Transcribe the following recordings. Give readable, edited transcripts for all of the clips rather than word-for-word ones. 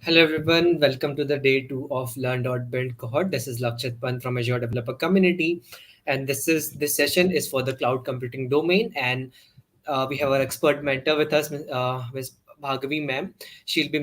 Hello everyone, welcome to the day 2 of Learn.Build cohort. This is Lakshit Pant from Azure Developer Community, and this session is for the cloud computing domain. And we have our expert mentor with us, Ms. Bhargavi ma'am. She'll be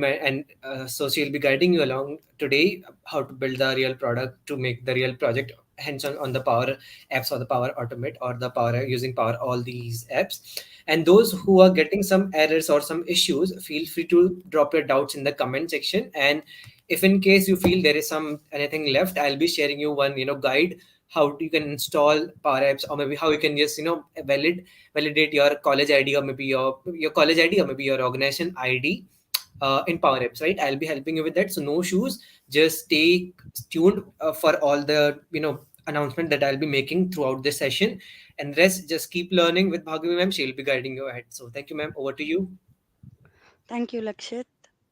guiding you along today how to build the real product to make the real project hands on the Power Apps or the Power Automate or the Power using Power all these apps. And those who are getting some errors or some issues, feel free to drop your doubts in the comment section. And if in case you feel there is some anything left, I'll be sharing you one guide how you can install Power Apps, or maybe how you can just validate your college ID, or maybe your college ID, or maybe your organization ID in Power Apps, right? I'll be helping you with that. So no shoes. Just stay tuned for all the announcement that I'll be making throughout this session. And rest, just keep learning with Bhargavi ma'am. She'll be guiding you ahead. So thank you, ma'am. Over to you. Thank you, Lakshit.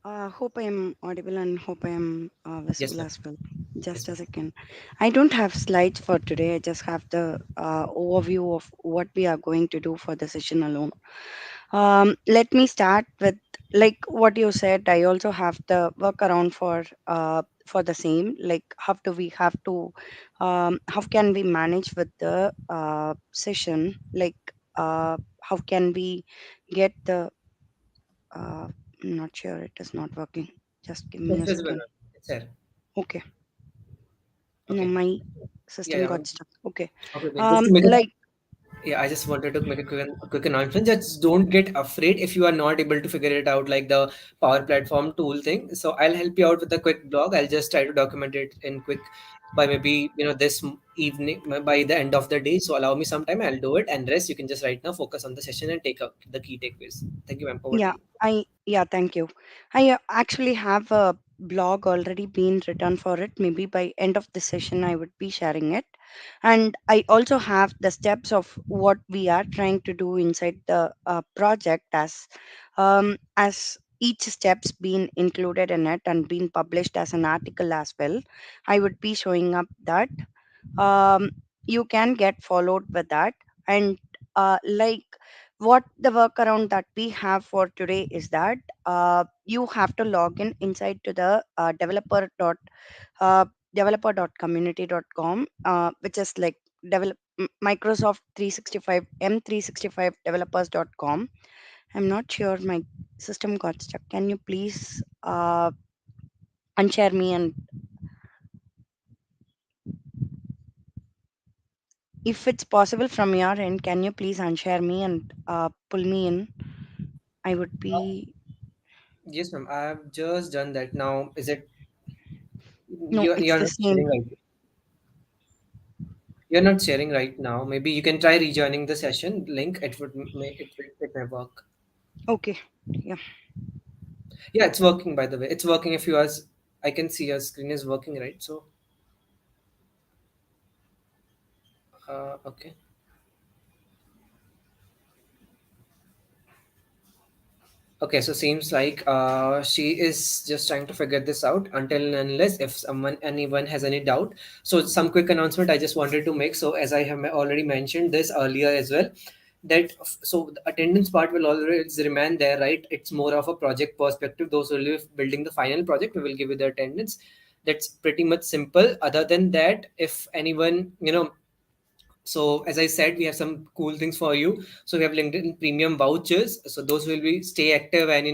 Hope I am audible and hope I am Yes, visible ma'am. as well. Yes, Just a ma'am. second. I don't have slides for today. I just have the overview of what we are going to do for the session alone. Let me start with like what you said. I also have the workaround for the same. Like how can we manage with the session? Like how can we get the uh, I'm not sure it is not working. Just give me It's a visible, second. ma'am. It's there. Okay. No, Okay. my Yeah, system yeah. got stuck. Okay. Okay, okay. Just to make it. Like Yeah, I just wanted to make a quick announcement. Just don't get afraid if you are not able to figure it out, like the Power Platform tool thing. So I'll help you out with a quick blog. I'll just try to document it in quick by maybe evening by the end of the day. So allow me some time. I'll do it, and rest you can just right now focus on the session and take up the key takeaways. Thank you, ma'am. Over to yeah, you. thank you. I actually have a blog already been written for it. Maybe by end of the session I would be sharing it. And I also have the steps of what we are trying to do inside the project as each steps been included in it and been published as an article as well. I would be showing up that um, you can get followed with that. And like what the workaround that we have for today is that you have to log in inside to the uh, developer.community.com, which is like Microsoft 365 M365 developers.com. I'm not sure my system got stuck. Can you please unshare me, and if it's possible from your end, can you please unshare me and pull me in? I would be. Yes, ma'am. I've just done that. Now, is it No, it's you're the not same. sharing right? You're not sharing right now. Maybe you can try rejoining the session link. It may work. Okay. Yeah. Yeah, it's working by the way. It's working if you are. I can see your screen is working, right? So, okay. Okay, so seems like she is just trying to figure this out until and unless if anyone has any doubt. So some quick announcement I just wanted to make. So as I have already mentioned this earlier as well, that so the attendance part will always remain there, right? It's more of a project perspective. Those who will be building the final project, we will give you the attendance. That's pretty much simple. Other than that, if anyone so as I said, we have some cool things for you. So we have LinkedIn Premium vouchers. So those will be stay active, and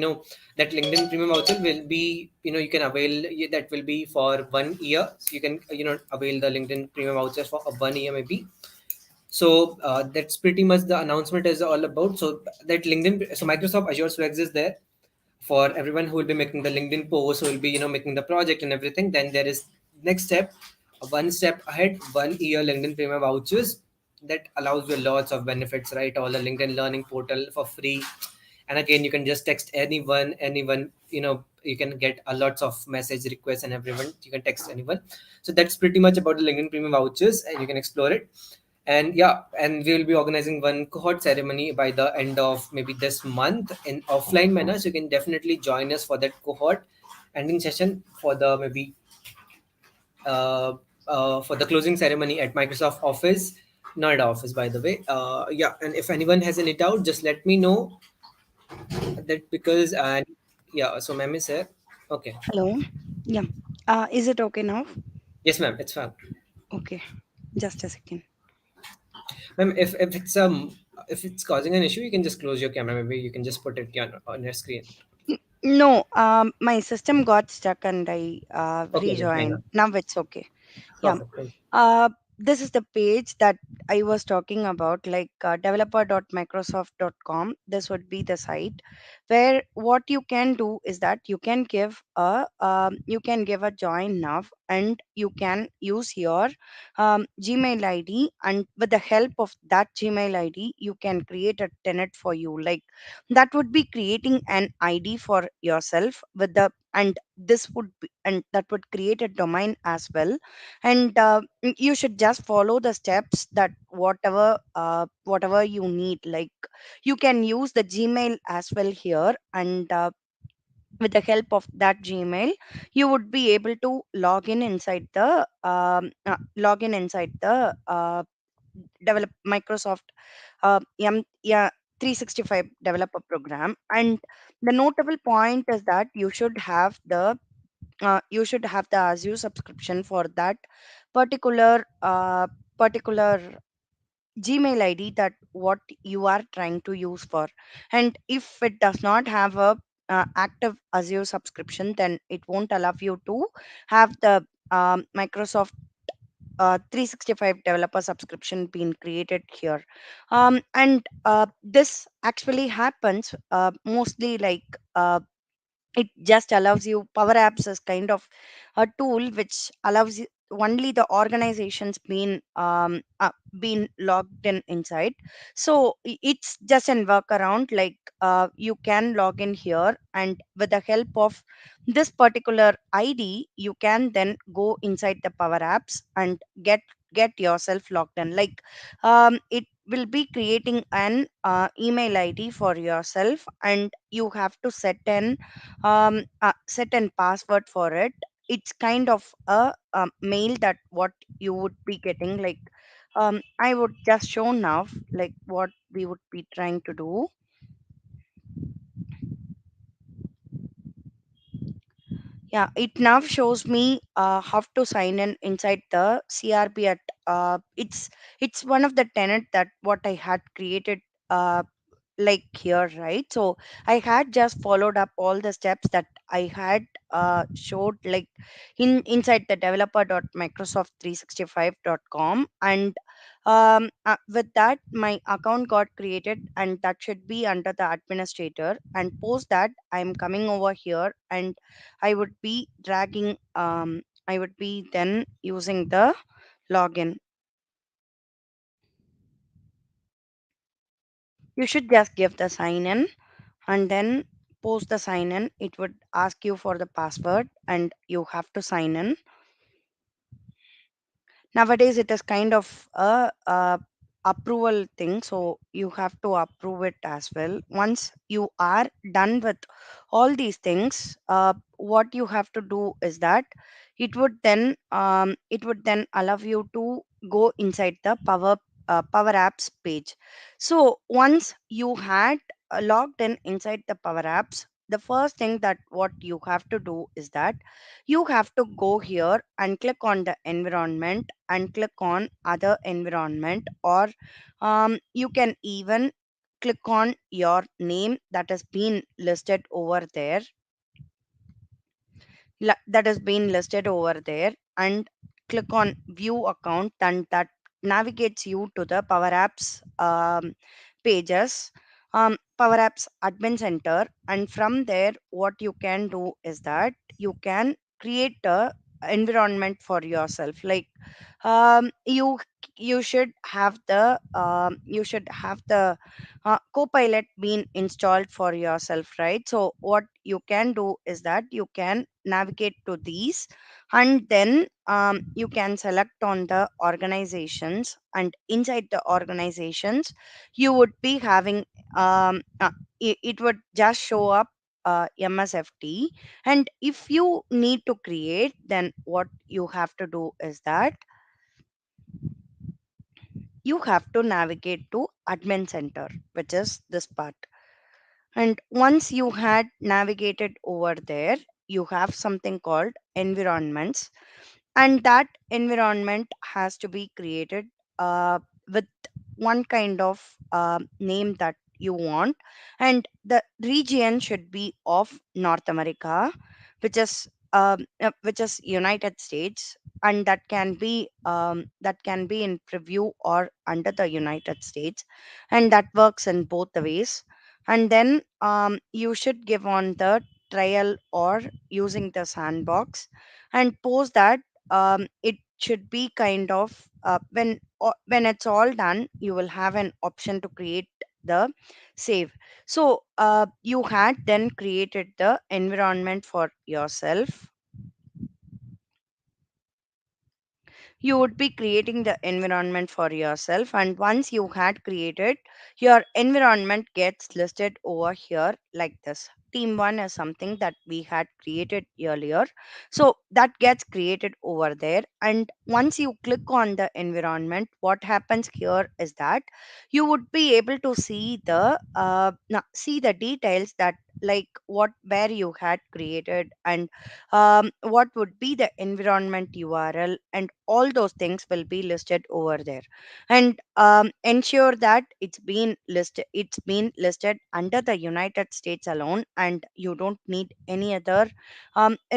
that LinkedIn Premium voucher will be you can avail that will be for 1 year. So you can avail the LinkedIn Premium vouchers for 1 year maybe. So that's pretty much the announcement is all about. So that LinkedIn, so Microsoft Azure Swags is there for everyone who will be making the LinkedIn post, who will be making the project and everything. Then there is next step, one step ahead, 1 year LinkedIn Premium vouchers that allows you lots of benefits, right? All the LinkedIn Learning portal for free, and again you can just text anyone. You can get a lots of message requests and everyone you can text anyone. So that's pretty much about the LinkedIn Premium vouchers, and you can explore it. And yeah, and we will be organizing one cohort ceremony by the end of maybe this month in offline manner. So you can definitely join us for that cohort ending session for the maybe uh, for the closing ceremony at Microsoft Office, Noida office, by the way. Yeah, and if anyone has any doubt, just let me know that because and yeah. So ma'am is here. Okay. Hello. Yeah. Is it okay now? Yes, ma'am. It's fine. Okay. Just a second. Ma'am, if it's causing an issue, you can just close your camera. Maybe you can just put it on your screen. No, my system got stuck and I Okay, then hang rejoined. on. Now it's okay. Yeah. Perfect. Thank you. This is the page that I was talking about, like developer.microsoft.com. This would be the site where what you can do is that you can give a join now, and you can use your Gmail ID, and with the help of that Gmail ID, you can create a tenant for you. Like that would be creating an ID for yourself with the and this would be and that would create a domain as well. And you should just follow the steps that whatever you need. Like you can use the Gmail as well here, and with the help of that Gmail you would be able to log in inside the develop Microsoft yeah 365 developer program. And the notable point is that you should have the Azure subscription for that particular Gmail ID that what you are trying to use for. And if it does not have a active Azure subscription, then it won't allow you to have the Microsoft 365 developer subscription being created here. And this actually happens mostly like it just allows you. Power Apps is kind of a tool which allows you only the organizations being logged in inside. So it's just an workaround. Like you can log in here, and with the help of this particular ID you can then go inside the Power Apps and get yourself logged in. Like it will be creating an email ID for yourself, and you have to set an password for it. It's kind of a, mail that what you would be getting. Like I would just show now like what we would be trying to do. Yeah, it now shows me how to sign in inside the CRP at it's one of the tenant that what I had created like here, right? So I had just followed up all the steps that I had showed, like inside the developer.microsoft365.com. And with that my account got created, and that should be under the administrator. And post that I'm coming over here, and I would be dragging I would be then using the login. You should just give the sign in, and then post the sign in. It would ask you for the password, and you have to sign in. Nowadays it is kind of a approval thing, so you have to approve it as well. Once you are done with all these things, what you have to do is that it would then allow you to go inside the Power Apps page. So once you had logged in inside the Power Apps, the first thing that what you have to do is that you have to go here and click on the environment and click on other environment, or you can even click on your name that has been listed over there, that has been listed over there, and click on view account, and that navigates you to the Power Apps pages, Power Apps admin center. And from there what you can do is that you can create a environment for yourself. Like you you should have the Copilot being installed for yourself, right? So what you can do is that you can navigate to these, and then you can select on the organizations, and inside the organizations you would be having it would just show up MSFT. And if you need to create, then what you have to do is that you have to navigate to admin center, which is this part. And once you had navigated over there, you have something called environments, and that environment has to be created with one kind of name that you want, and the region should be of North America, which is United States, and that can be in preview or under the United States, and that works in both the ways. And then you should give on the trial or using the sandbox, and post that it should be kind of when it's all done, you will have an option to create the save. So you had then created the environment for yourself. You would be creating the environment for yourself, and once you had created, your environment gets listed over here like this. Team 1 is something that we had created earlier, so that gets created over there. And once you click on the environment, what happens here is that you would be able to see see the details, that like what where you had created, and what would be the environment URL, and all those things will be listed over there. And ensure that it's been listed under the United States alone, and you don't need any other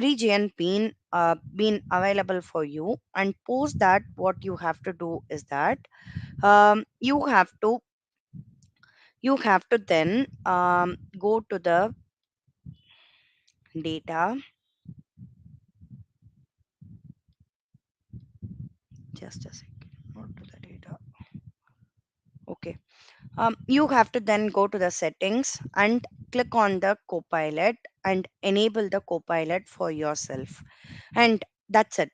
region being available for you. And post that, what you have to do is that um, you have to you have to then go to the data. Just a second. Go to the data. Okay. You have to then go to the settings and click on the Copilot and enable the Copilot for yourself. And that's it.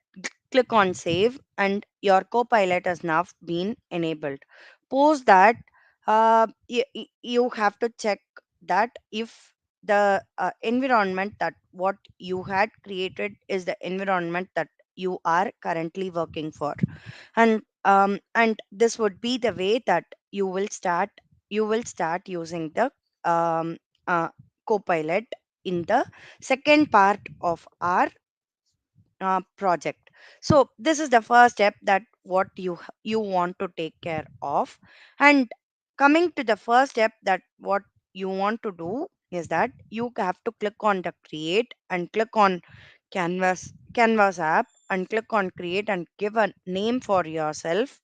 Click on save, and your Copilot has now been enabled. Post that, you have to check that if the environment that what you had created is the environment that you are currently working for. And this would be the way that you will start using the um, uh, Copilot in the second part of our project. So this is the first step, that what you want to take care of. And coming to the first step, that what you want to do is that you have to click on the create and click on canvas app, and click on create and give a name for yourself,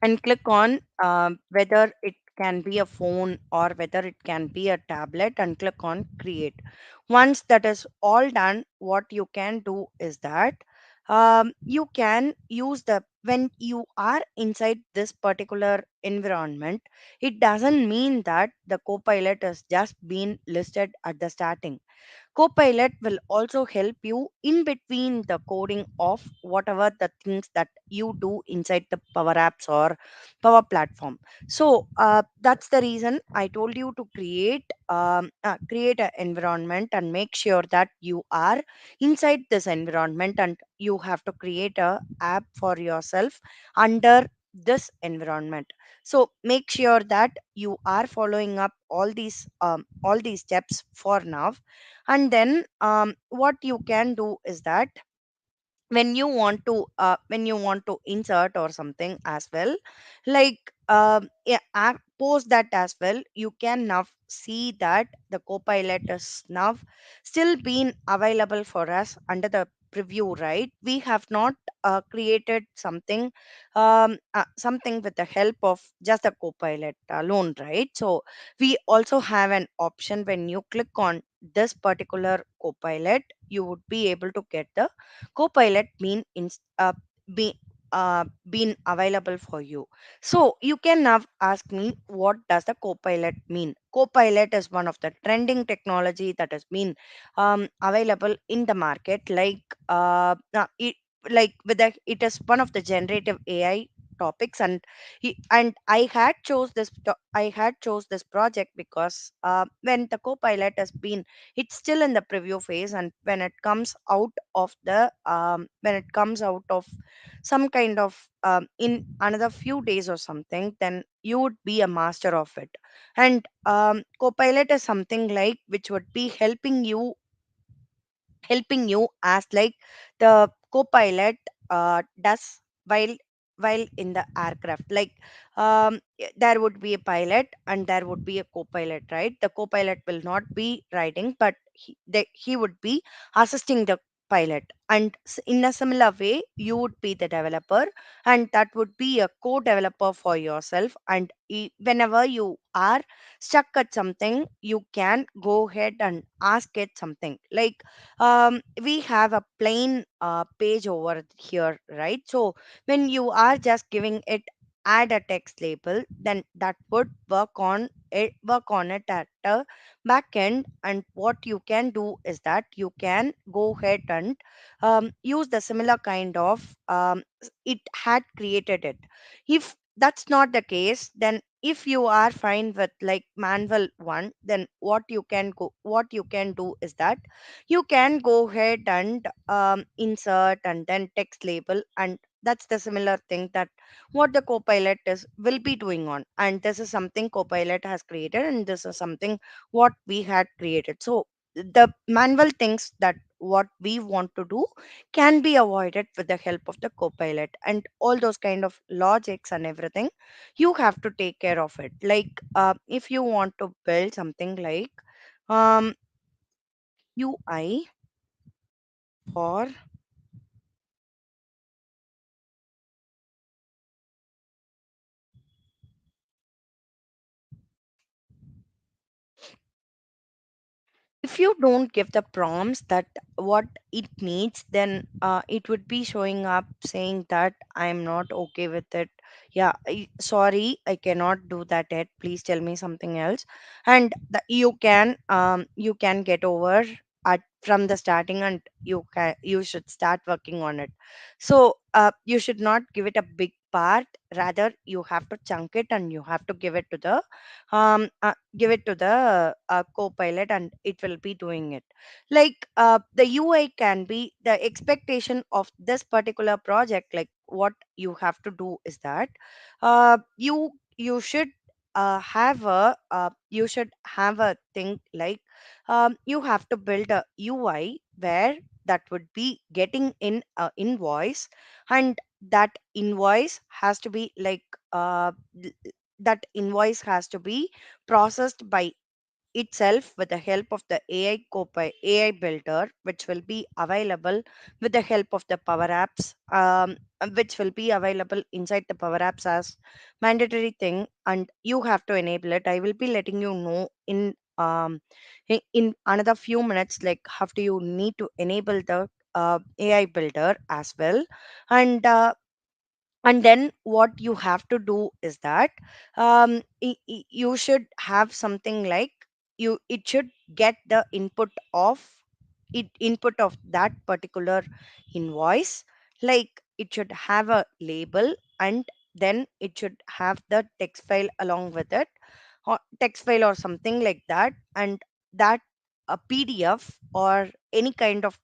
and click on whether it can be a phone or whether it can be a tablet, and click on create. Once that is all done, what you can do is that you can use the when you are inside this particular environment, it doesn't mean that the Copilot has just been listed at the starting. Copilot will also help you in between the coding of whatever the things that you do inside the Power Apps or Power Platform. So that's the reason I told you to create an environment and make sure that you are inside this environment, and you have to create a app for yourself under this environment. So make sure that you are following up all these steps for now. And then what you can do is that when you want to insert or something as well, like yeah, post that as well, you can now see that the Copilot is now still being available for us under the preview, right? We have not created something with the help of just the Copilot alone, right? So we also have an option. When you click on this particular Copilot, you would be able to get the Copilot be, been available for you. So you can now ask me, what does the Copilot mean? Copilot is one of the trending technology that has been available in the market. Like it is one of the generative AI topics. And I had chose this project because when the copilot has been, it's still in the preview phase, and when it comes out of some kind of in another few days or something, then you would be a master of it. And copilot is something like which would be helping you as like the co-pilot does while in the aircraft. Like there would be a pilot and there would be a co-pilot, right? The co-pilot will not be riding, but he would be assisting the pilot. And in a similar way, you would be the developer, and that would be a co-developer for yourself. And whenever you are stuck at something, you can go ahead and ask it something like, we have a plain page over here, right? So when you are just giving it add a text label, then that would work on it at the back end. And what you can do is that you can go ahead and use the similar kind of it had created it. If that's not the case, then if you are fine with like manual one, then what you can do is that you can go ahead and insert and then text label. And that's the similar thing that what the copilot is will be doing on. And this is something copilot has created, and this is something what we had created. So the manual things that what we want to do can be avoided with the help of the copilot. And all those kind of logics and everything, you have to take care of it. Like if you want to build something like um UI for if you don't give the prompts that what it needs, then it would be showing up saying that I'm not okay with it. Yeah, sorry, I cannot do that yet, please tell me something else. And you can get over at from the starting, and you should start working on it. So you should not give it a big part, rather you have to chunk it and you have to give it to the co-pilot, and it will be doing it. Like the UI can be the expectation of this particular project. Like what you have to do is that you should you should have a thing like you have to build a UI where that would be getting in a invoice. And that invoice has to be like that invoice has to be processed by itself with the help of the AI builder, which will be available with the help of the Power Apps, which will be available inside the Power Apps as mandatory thing. And you have to enable it. I will be letting you know in another few minutes, like how do you need to enable the AI builder as well. And then what you have to do is that you should have something like it should get the input of that particular invoice. Like it should have a label, and then it should have the text file along with it, or text file or something like that. And that a PDF or any kind of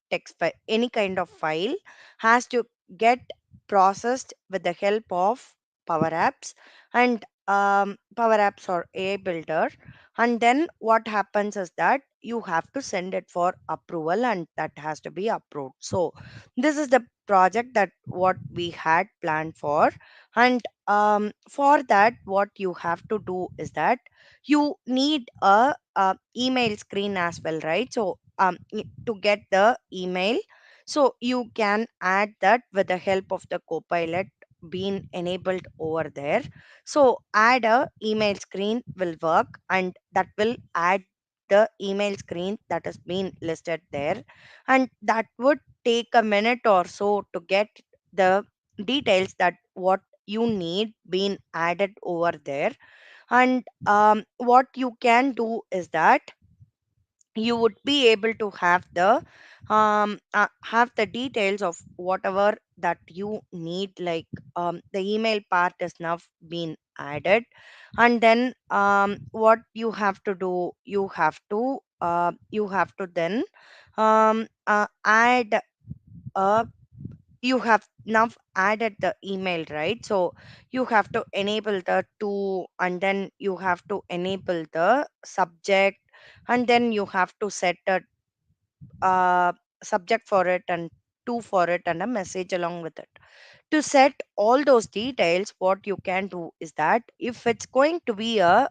any kind of file has to get processed with the help of Power Apps. And Power Apps or AI Builder. And then what happens is that you have to send it for approval, and that has to be approved. So this is the project that what we had planned for. And for that, what you have to do is that you need a email screen as well, right? So to get the email, so you can add that with the help of the copilot being enabled over there. So add a email screen will work, and that will add the email screen that has been listed there. And that would take a minute or so to get the details that what you need being added over there. And what you can do is that you would be able to have the details of whatever that you need, like the email part is now been added. And then what you have to do, you have to then add a you have now added the email, right? So you have to enable the to, and then you have to enable the subject, and then you have to set a uh, subject for it, and to for it, and a message along with it. To set all those details, what you can do is that if it's going to be a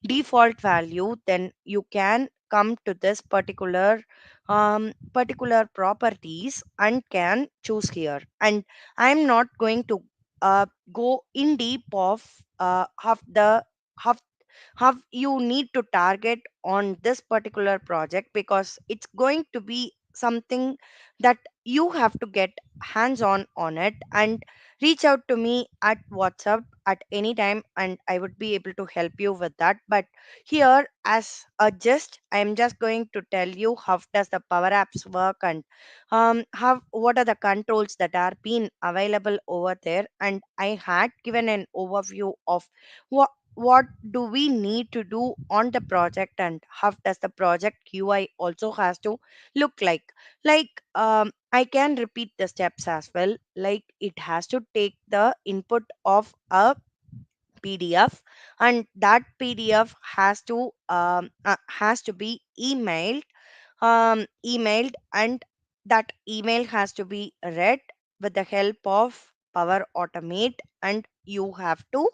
default value, then you can come to this particular properties and can choose here. And I'm not going to go in deep of how how you need to target on this particular project, because it's going to be something that you have to get hands on it, and reach out to me at WhatsApp at any time, and I would be able to help you with that. But here, as a gist, I'm just going to tell you how does the Power Apps work, and how what are the controls that are being available over there. And I had given an overview of what do we need to do on the project, and how does the project UI also has to look like. I can repeat the steps as well. Like, it has to take the input of a PDF, and that PDF has to be emailed, and that email has to be read with the help of Power Automate, and you have to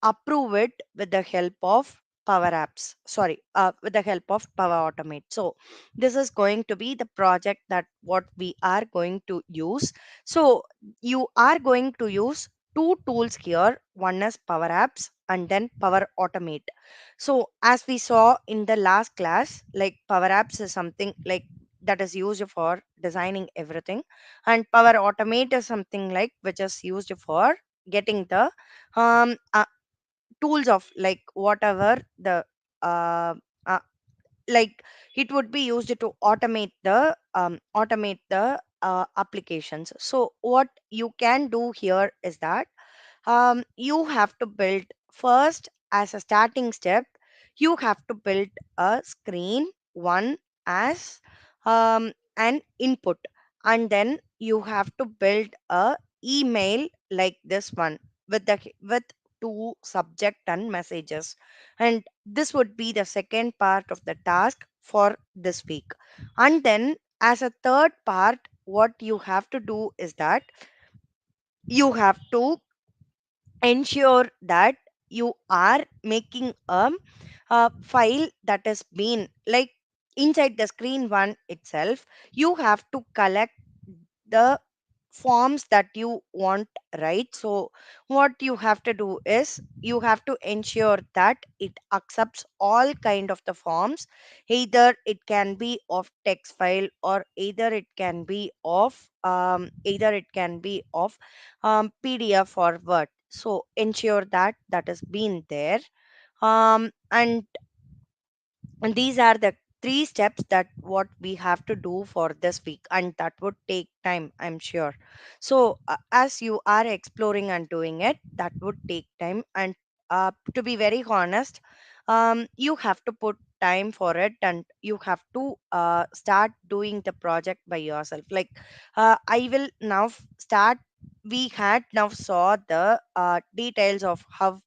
approve it with the help of Power Apps. Sorry, with the help of Power Automate. So this is going to be the project that what we are going to use. So you are going to use two tools here. One is Power Apps and then Power Automate. So as we saw in the last class, like Power Apps is something like that is used for designing everything, and Power Automate is something like which is used for getting the um uh, tools of like whatever the uh, uh, like it would be used to automate the applications. So what you can do here is that you have to build first, as a starting step, you have to build a screen one as an input, and then you have to build a email like this one with two subject and messages. And this would be the second part of the task for this week. And then as a third part, what you have to do is that you have to ensure that you are making a file that is been like inside the screen one itself. You have to collect the forms that you want, right? So what you have to do is you have to ensure that it accepts all kind of the forms. Either it can be of text file, or either it can be of PDF or Word. So ensure that that has been there. And these are the three steps that what we have to do for this week, and that would take time, I'm sure. So as you are exploring and doing it, that would take time. And to be very honest, you have to put time for it, and you have to start doing the project by yourself. Like, I will now start. We had now saw the details of how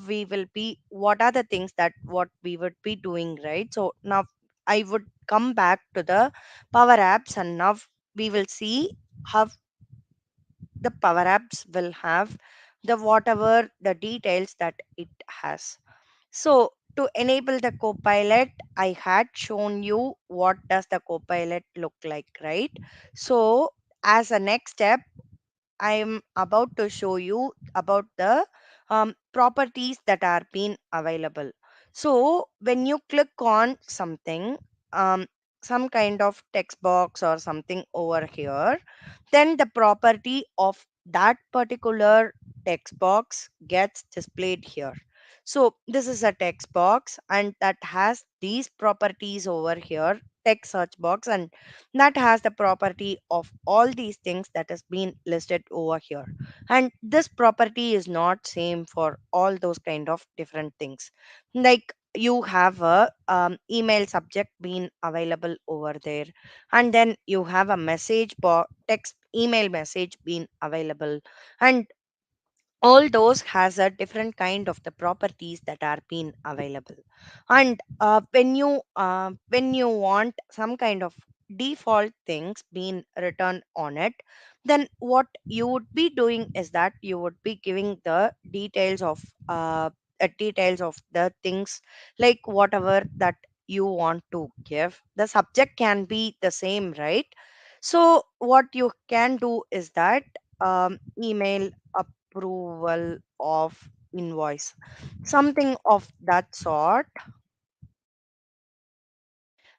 we will be, what are the things that what we would be doing, right? So now I would come back to the Power Apps, and now we will see how the Power Apps will have the whatever the details that it has. So to enable the Copilot, I had shown you what does the Copilot look like, right? So as a next step, I'm about to show you about the properties that are being available. So when you click on something, um, some kind of text box or something over here, then the property of that particular text box gets displayed here. So this is a text box, and that has these properties over here, text search box, and that has the property of all these things that has been listed over here. And this property is not same for all those kind of different things. Like you have a email subject being available over there, and then you have a text email message being available, and all those has a different kind of the properties that are being available. And when you want some kind of default things being written on it, then what you would be doing is that you would be giving the details of the things, like whatever that you want to give. The subject can be the same, right? So what you can do is that email approval of invoice, something of that sort,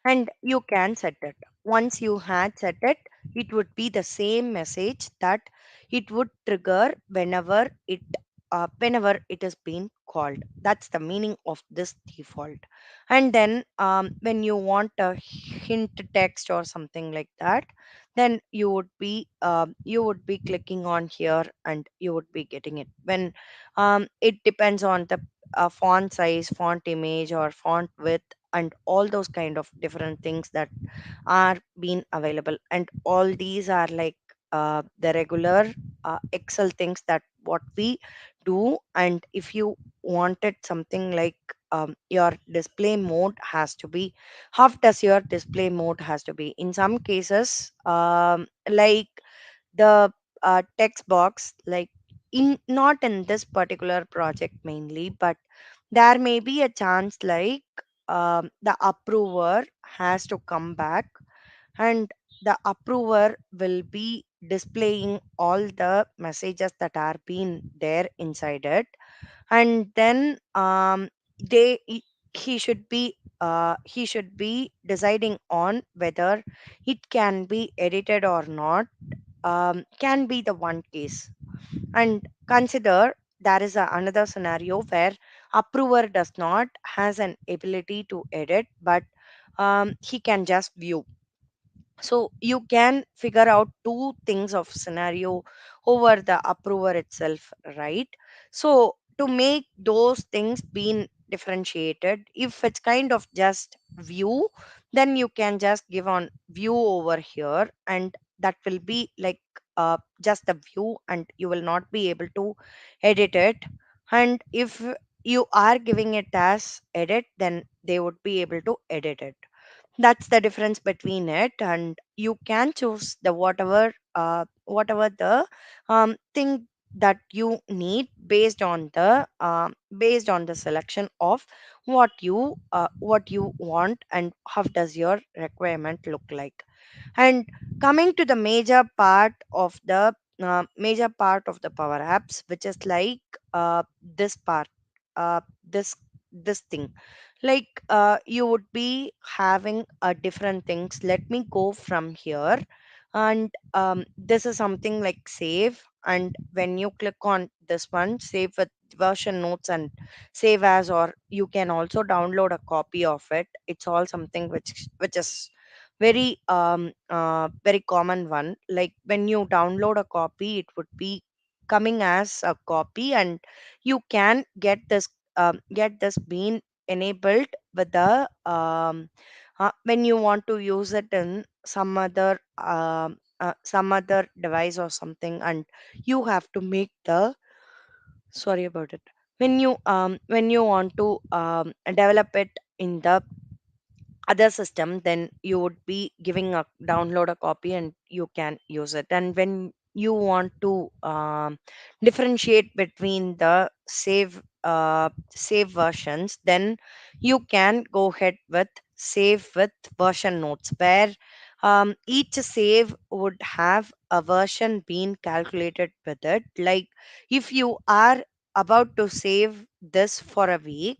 and you can set it. Once you had set it, it would be the same message that it would trigger whenever it is being called. That's the meaning of this default. And then when you want a hint text or something like that, then you would be clicking on here and you would be getting it. When it depends on the font size, font image, or font width, and all those kind of different things that are being available. And all these are like the regular excel things that what we do. And if you wanted something like your display mode has to be, how does your display mode has to be in some cases, like the text box, like in not in this particular project mainly, but there may be a chance like the approver has to come back, and the approver will be displaying all the messages that are being there inside it. And then they he he should be deciding on whether it can be edited or not, can be the one case. And consider there is another scenario where approver does not has an ability to edit, but he can just view. So you can figure out two things of scenario over the approver itself, right? So to make those things being differentiated, if it's kind of just view, then you can just give on view over here, and that will be like just a view, and you will not be able to edit it. And if you are giving it as edit, then they would be able to edit it. That's the difference between it. And you can choose the whatever the thing that you need based on the selection of what you want and how does your requirement look like. And coming to the major part of the power apps, which is like this part, this thing, like you would be having different things. Let me go from here. And this is something like save, and when you click on this one, save with version notes and save as, or you can also download a copy of it. It's all something which is very common one. Like when you download a copy, it would be coming as a copy, and you can get this being enabled with the when you want to use it in some other device or something, and you have to make the, sorry about it, when you want to develop it in the other system, then you would be giving a download a copy and you can use it. And when you want to differentiate between the save versions, then you can go ahead with save with version notes, where each save would have a version being calculated with it. Like if you are about to save this for a week,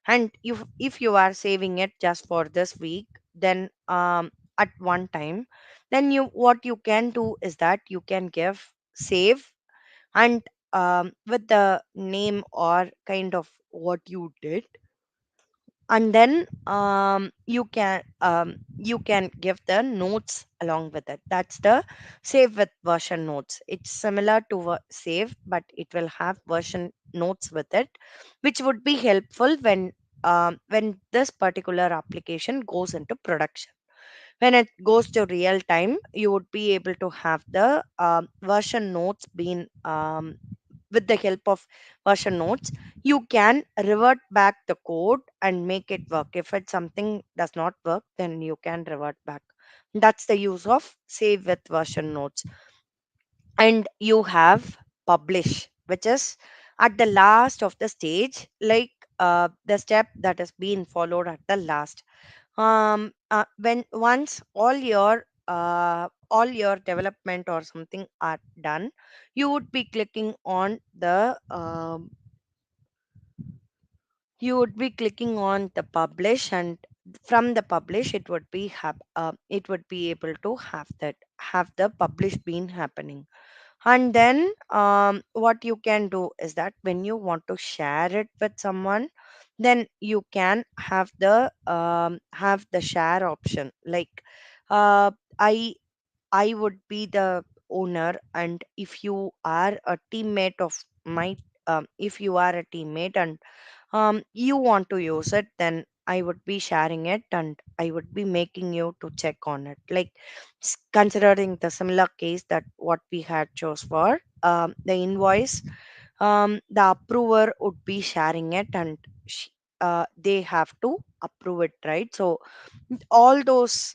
and if you are saving it just for this week, then at one time, then you what you can do is that you can give save, and with the name or kind of what you did, and then you can give the notes along with it. That's the save with version notes. It's similar to save, but it will have version notes with it, which would be helpful when this particular application goes into production. When it goes to real time, you would be able to have the version notes being with the help of version notes. You can revert back the code and make it work. If it's something does not work, then you can revert back. That's the use of save with version notes. And you have publish, which is at the last of the stage, like the step that has been followed at the last. When once all your development or something are done, you would be clicking on the you would be clicking on the publish, and from the publish it would be able to have the publish being happening. And then what you can do is that when you want to share it with someone, then you can have the share option. Like uh, i I would be the owner, and if you are a teammate of my if you are a teammate and you want to use it, then I would be sharing it and I would be making you to check on it. Like considering the similar case that what we had chose for the invoice, the approver would be sharing it, and they have to approve it, right? So all those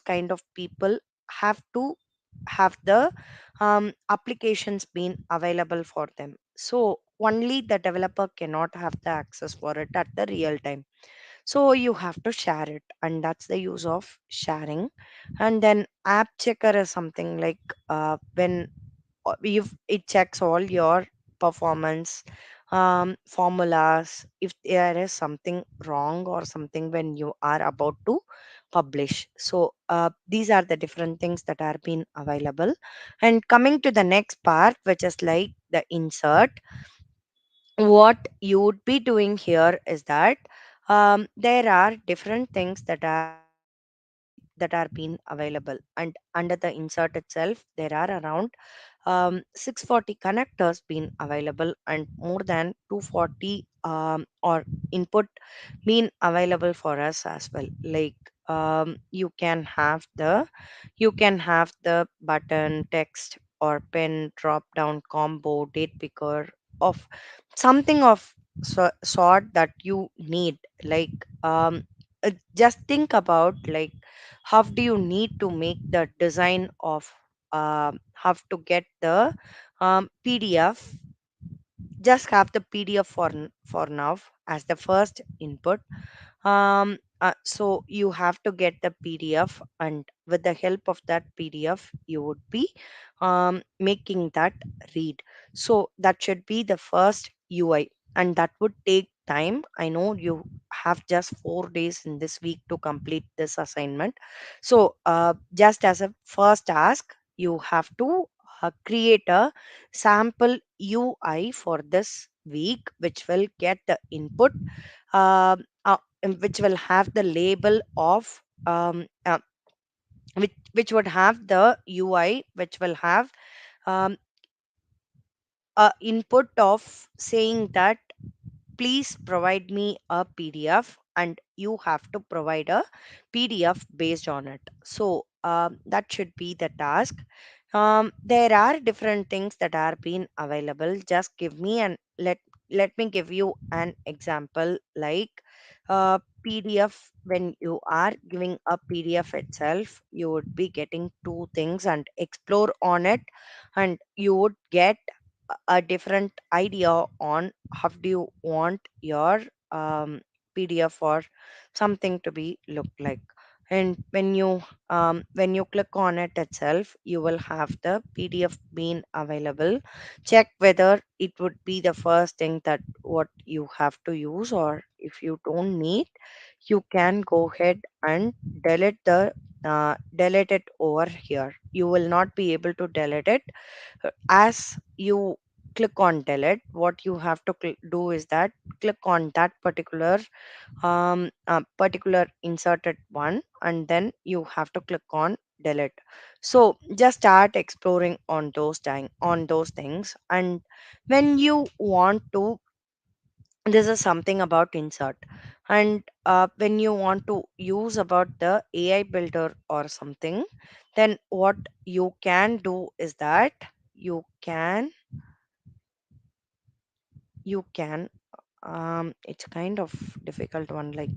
kind of people have to have the applications being available for them. So only the developer cannot have the access for it at the real time. So you have to share it, and that's the use of sharing. And then app checker is something like when if it checks all your performance formulas, if there is something wrong or something when you are about to publish. So these are the different things that are being available. And coming to the next part, which is like the insert, what you would be doing here is that there are different things that are being available, and under the insert itself there are around 640 connectors being available, and more than 240 or input being available for us as well. Like you can have the button, text, or pen, drop down, combo, date picker of something of sort that you need. Like just think about like how do you need to make the design of have to get the PDF. Just have the PDF for now as the first input. So you have to get the PDF, and with the help of that PDF you would be making that read. So that should be the first UI, and that would take time. I know you have just 4 days in this week to complete this assignment. So just as a first task, you have to create a sample UI for this week, which will get the input, which will have the label of which would have the UI, which will have um, a input of saying that please provide me a PDF, and you have to provide a PDF based on it. So that should be the task. There are different things that are being available. Just give me and let me give you an example. Like PDF, when you are giving a PDF itself, you would be getting two things and explore on it, and you would get a different idea on how do you want your PDF or something to be look like. And when you click on it itself, you will have the PDF being available. Check whether it would be the first thing that what you have to use, or if you don't need, you can go ahead and delete the delete it over here. You will not be able to delete it. As you click on delete, what you have to do is that click on that particular inserted one, and then you have to click on delete. So just start exploring on those things. And when you want to, this is something about insert. And when you want to use about the AI builder or something, then what you can do is that you can you can it's kind of difficult one, like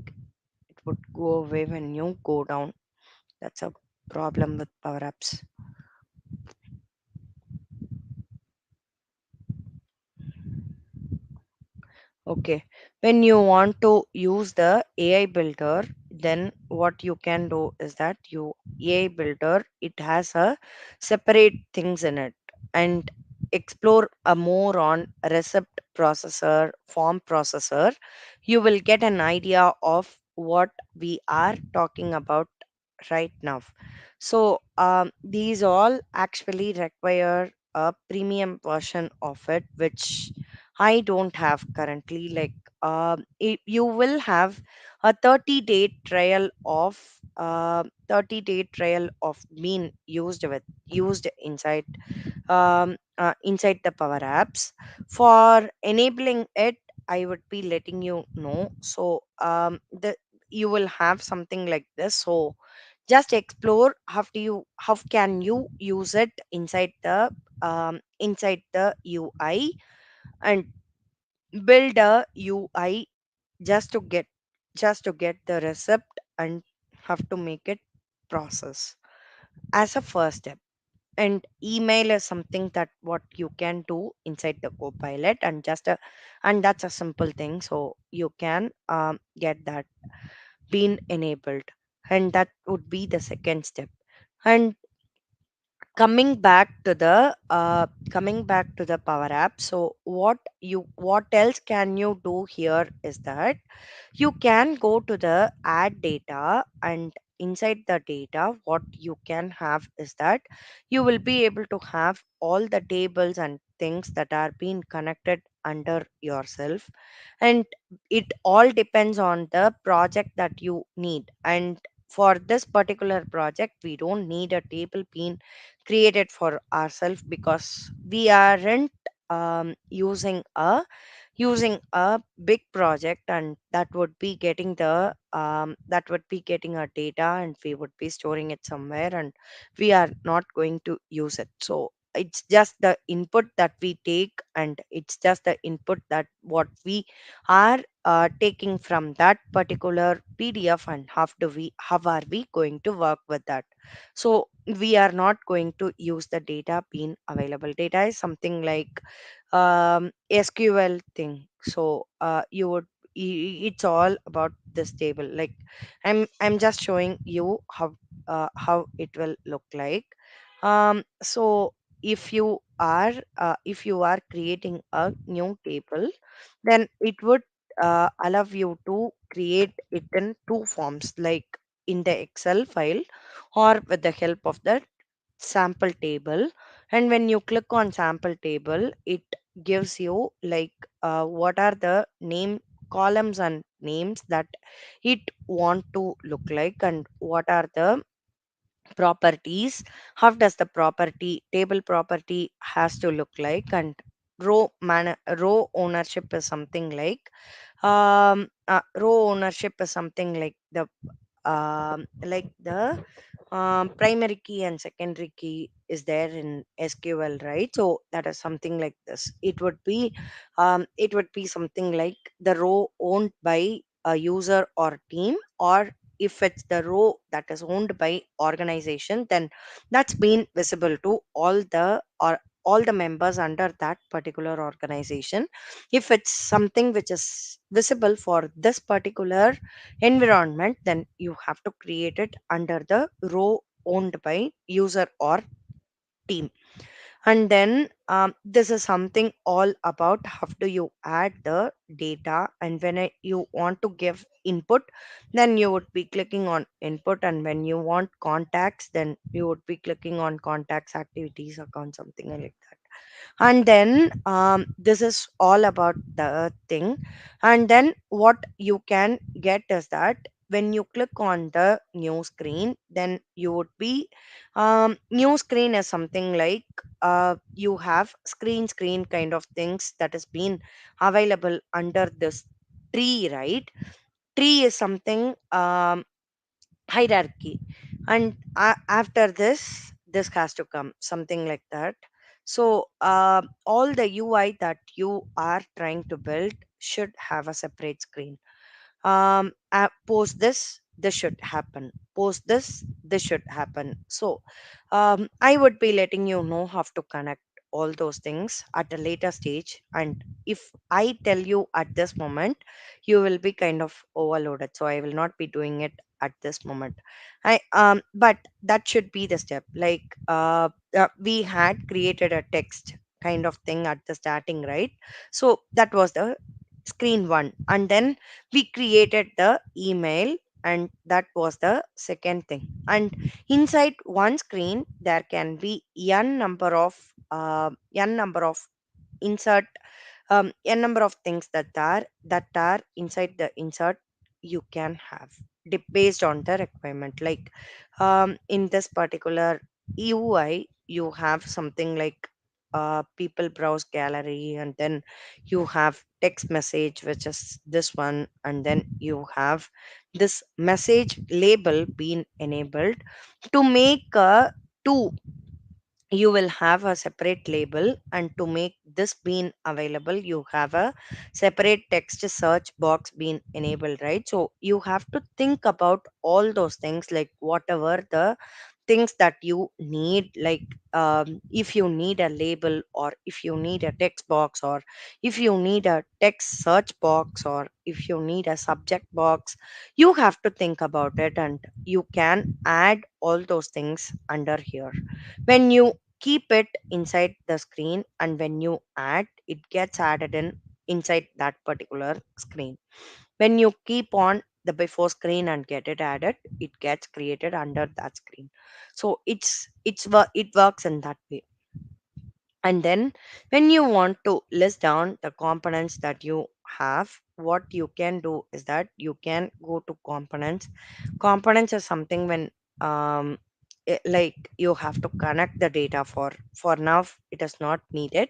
it would go away when you go down. That's a problem with power apps. Okay. When you want to use the AI builder, then what you can do is that you AI builder, it has a separate things in it. And explore a more on recipe processor, form processor, you will get an idea of what we are talking about right now. So these all actually require a premium version of it, which I don't have currently. Like you will have a 30-day trial of 30-day trial of being used inside the power apps. For enabling it, I would be letting you know. So the you will have something like this. So just explore how can you use it inside the UI, and build a UI just to get the recipe, and have to make it process as a first step. And email is something that what you can do inside the Copilot, and and that's a simple thing. So you can get that being enabled, and that would be the second step. And coming back to the power app, so what else can you do here is that you can go to the add data, and inside the data what you can have is that you will be able to have all the tables and things that are being connected under yourself. And it all depends on the project that you need. And for this particular project, we don't need a table being created for ourselves, because we aren't using a big project, and that would be getting our data, and we would be storing it somewhere, and we are not going to use it. So it's just the input that we take, and it's just the input that what we are taking from that particular PDF, and how are we going to work with that. So we are not going to use the data being available. Data is something like SQL thing. So it's all about this table. Like I'm just showing you how it will look like. So if you are creating a new table, then it would allow you to create it in two forms, like in the Excel file, or with the help of the sample table. And when you click on sample table, it gives you like what are the name columns and names that it want to look like, and what are the properties, how does the property table property has to look like. And row ownership is something like the primary key and secondary key is there in SQL, right? So that is something like this. It would be something like the row owned by a user or team, or if it's the row that is owned by organization, then that's been visible to all the members under that particular organization. If it's something which is visible for this particular environment, then you have to create it under the row owned by user or team. And then this is something all about how do you add the data, and when you want to give input, then you would be clicking on input, and when you want contacts, then you would be clicking on contacts, activities, account, something like that. And then this is all about the thing. And then what you can get is that when you click on the new screen, then you would be new screen is something like you have screen kind of things that has been available under this tree, right? Tree is something hierarchy, and after this has to come something like that. So all the UI that you are trying to build should have a separate screen. Post this should happen, post this should happen. So I would be letting you know how to connect all those things at a later stage, and if I tell you at this moment, you will be kind of overloaded, so I will not be doing it at this moment. I But that should be the step. Like we had created a text kind of thing at the starting, right? So that was the screen one, and then we created the email, and that was the second thing. And inside one screen there can be n number of insert a number of things that are inside the insert you can have based on the requirement. Like in this particular UI you have something like people browse gallery, and then you have text message, which is this one, and then you have this message label being enabled. To make a two, you will have a separate label, and to make this being available you have a separate text search box being enabled, right? So you have to think about all those things, like whatever the things that you need. Like if you need a label, or if you need a text box, or if you need a text search box, or if you need a subject box, you have to think about it, and you can add all those things under here. When you keep it inside the screen, and when you add, it gets added in inside that particular screen. When you keep on the before screen and get it added, it gets created under that screen. So it works in that way. And then when you want to list down the components that you have, what you can do is that you can go to components. Components is something when like you have to connect the data. For now it is not needed.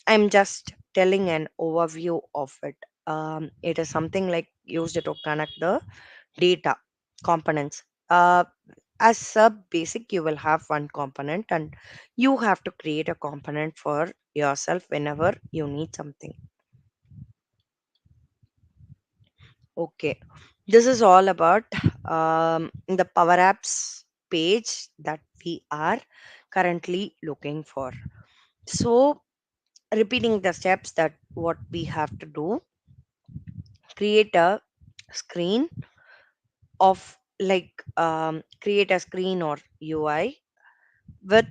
I'm just telling an overview of it. It is something like used to connect the data components. As a basic, you will have one component, and you have to create a component for yourself whenever you need something. Okay, this is all about the Power Apps page that we are currently looking for. So, repeating the steps that what we have to do: create a screen of like create a screen or UI with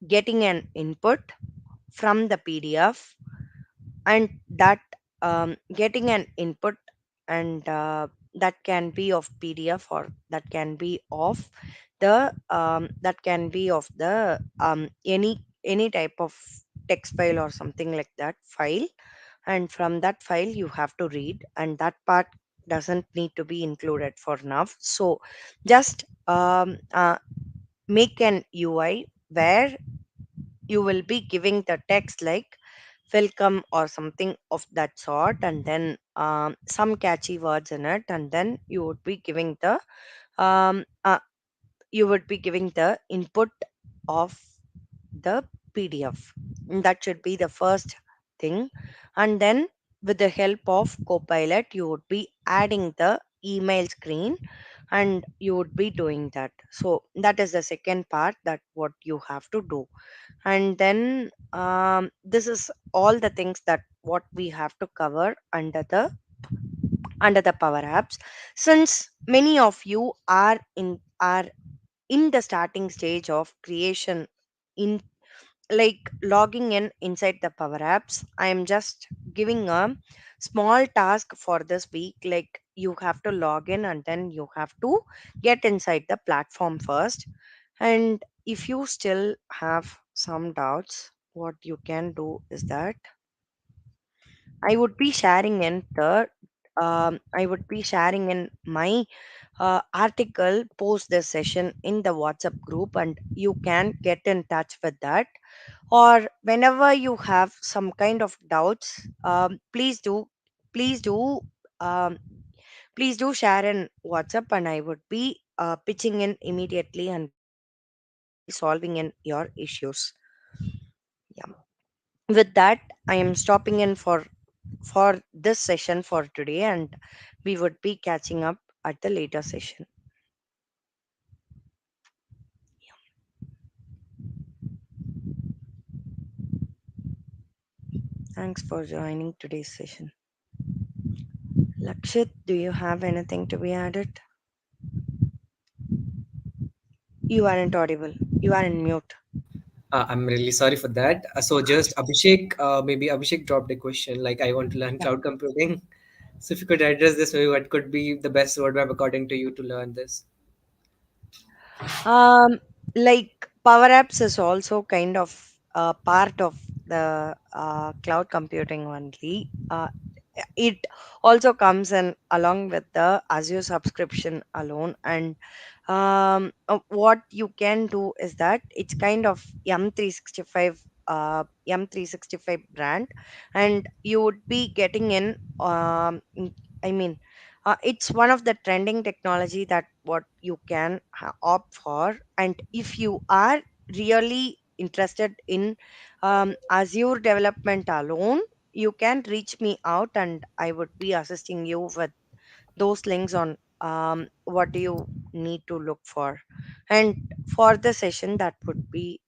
getting an input from the PDF, and that getting an input, and that can be of PDF, or that can be of the any type of text file or something like that file. And from that file you have to read, and that part doesn't need to be included for now. So just make an UI where you will be giving the text like welcome or something of that sort, and then some catchy words in it, and then um, uh, you would be giving the input of the PDF. That should be the first thing. And then with the help of Copilot, you would be adding the email screen, and you would be doing that. So that is the second part that what you have to do. And then this is all the things that what we have to cover under the Power Apps. Since many of you are in the starting stage of creation in like logging in inside the Power Apps. I am just giving a small task for this week. Like you have to log in and then you have to get inside the platform first. And if you still have some doubts, what you can do is that I would be sharing in the I would be sharing in my article post this session in the WhatsApp group, and you can get in touch with that. Or whenever you have some kind of doubts, please do um, please do share in WhatsApp, and I would be pitching in immediately and would be solving in your issues. Yeah. With that, I am stopping in for this session for today, and we would be catching up at the later session. Thanks for joining today's session. Lakshit, do you have anything to be added? You aren't audible. You are in mute. I'm really sorry for that. So just Abhishek, maybe Abhishek dropped a question like I want to learn Yeah. cloud computing. So if you could address this, maybe what could be the best roadmap according to you to learn this? Um, like Power Apps is also kind of part of the cloud computing only. It also comes in along with the Azure subscription alone. And what you can do is that it's kind of M365 brand, and you would be getting in. I mean, it's one of the trending technology that what you can opt for. And if you are really interested in Azure development alone, you can reach me out and I would be assisting you with those links on what do you need to look for. And for the session, that would be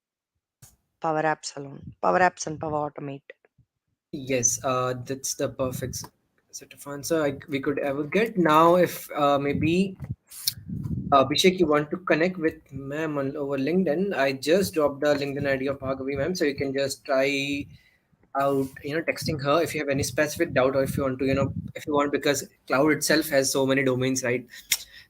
Power Apps alone, Power Apps and Power Automate. Yes, that's the perfect set of answer we could ever get. Now, if maybe Abhishek, you want to connect with ma'am on over LinkedIn, I just dropped the LinkedIn ID of Bhargavi ma'am, so you can just try out, texting her if you have any specific doubt or if you want to, if you want, because cloud itself has so many domains, right?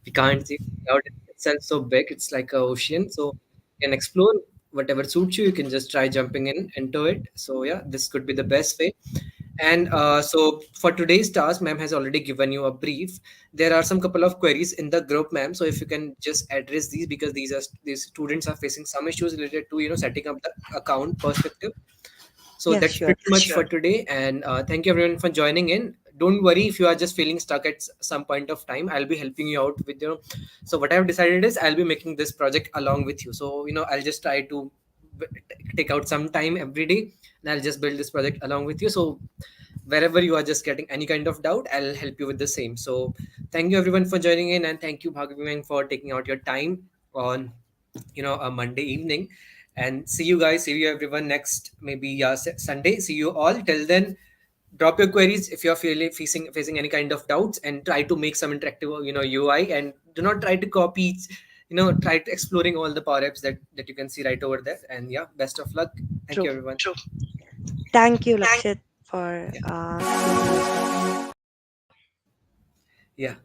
We can't see cloud itself so big. It's like a ocean, so you can explore whatever suits you. You can just try jumping in into it. So yeah, this could be the best way. And so for today's task, ma'am has already given you a brief. There are some couple of queries in the group, ma'am. So if you can just address these, because these students are facing some issues related to setting up the account perspective. So Yes, that's sure. pretty much for today. And thank you everyone for joining in. Don't worry if you are just feeling stuck at some point of time. I'll be helping you out with So what I've decided is I'll be making this project along with you. So I'll just try to take out some time every day, and I'll just build this project along with you. So wherever you are just getting any kind of doubt, I'll help you with the same. So thank you everyone for joining in, and thank you Bhagavan for taking out your time on a Monday evening. And see you guys, see you everyone next maybe Sunday. See you all. Till then, drop your queries if you're feeling facing any kind of doubts, and try to make some interactive UI, and do not try to copy try to exploring all the power apps that you can see right over there. And yeah, best of luck. Thank True. you everyone. True. Thank you, Lakshit, for giving this topic. Yeah.